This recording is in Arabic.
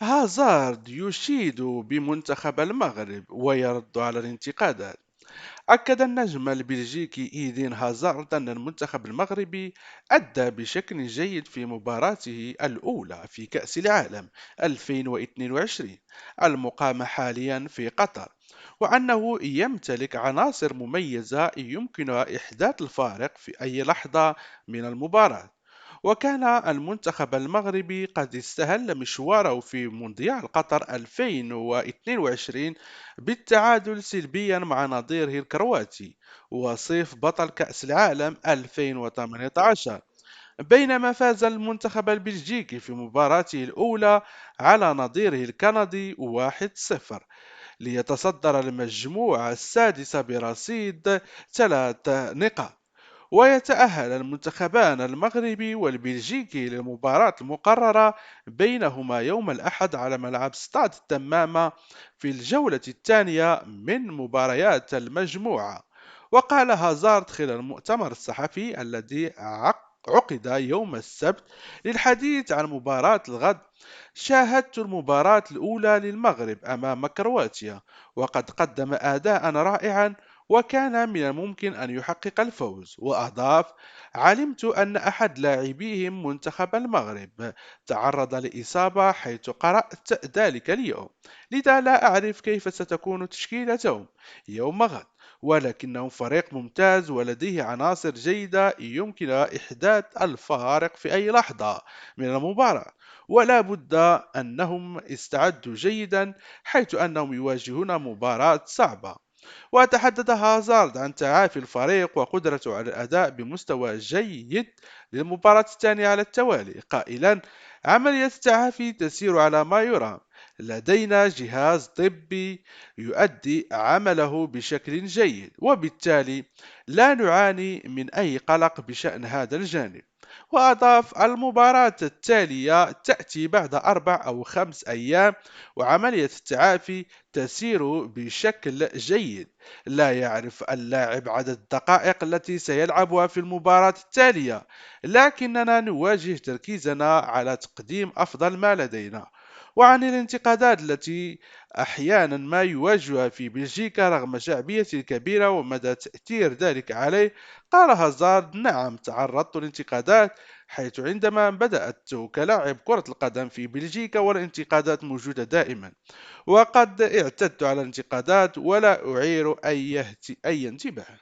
هازارد يشيد بمنتخب المغرب ويرد على الانتقادات. أكد النجم البلجيكي إيدين هازارد أن المنتخب المغربي أدى بشكل جيد في مباراته الأولى في كأس العالم 2022 المقامة حاليا في قطر، وأنه يمتلك عناصر مميزة يمكنها إحداث الفارق في أي لحظة من المباراة. وكان المنتخب المغربي قد استهل مشواره في مونديال قطر 2022 بالتعادل سلبيا مع نظيره الكرواتي وصيف بطل كأس العالم 2018، بينما فاز المنتخب البلجيكي في مباراته الأولى على نظيره الكندي 1-0 ليتصدر المجموعة السادسة برصيد 3 نقاط. ويتأهل المنتخبان المغربي والبلجيكي للمباراة المقررة بينهما يوم الأحد على ملعب ستاد التمامة في الجولة الثانية من مباريات المجموعة. وقال هازارد خلال المؤتمر الصحفي الذي عقد يوم السبت للحديث عن مباراة الغد: شاهدت المباراة الأولى للمغرب أمام كرواتيا، وقد قدم أداء رائعا وكان من الممكن أن يحقق الفوز. وأضاف: علمت أن أحد لاعبيهم منتخب المغرب تعرض لإصابة حيث قرأت ذلك اليوم، لذا لا أعرف كيف ستكون تشكيلتهم يوم غد، ولكنهم فريق ممتاز ولديه عناصر جيدة يمكنها إحداث الفارق في أي لحظة من المباراة، ولا بد أنهم استعدوا جيدا حيث أنهم يواجهون مباراة صعبة. وتحدث هازارد عن تعافي الفريق وقدرته على الأداء بمستوى جيد للمباراة الثانية على التوالي، قائلا: عملية التعافي تسير على ما يرام، لدينا جهاز طبي يؤدي عمله بشكل جيد، وبالتالي لا نعاني من أي قلق بشأن هذا الجانب. وأضاف: المباراة التالية تأتي بعد 4 أو 5 أيام، وعملية التعافي تسير بشكل جيد. لا يعرف اللاعب عدد الدقائق التي سيلعبها في المباراة التالية، لكننا نواجه تركيزنا على تقديم أفضل ما لدينا. وعن الانتقادات التي أحيانا ما يواجهها في بلجيكا رغم شعبيته الكبيرة ومدى تأثير ذلك عليه، قال هازارد: نعم، تعرضت لانتقادات، حيث عندما بدأت كلاعب كرة القدم في بلجيكا والانتقادات موجودة دائما، وقد اعتدت على الانتقادات ولا أعير أي انتباه.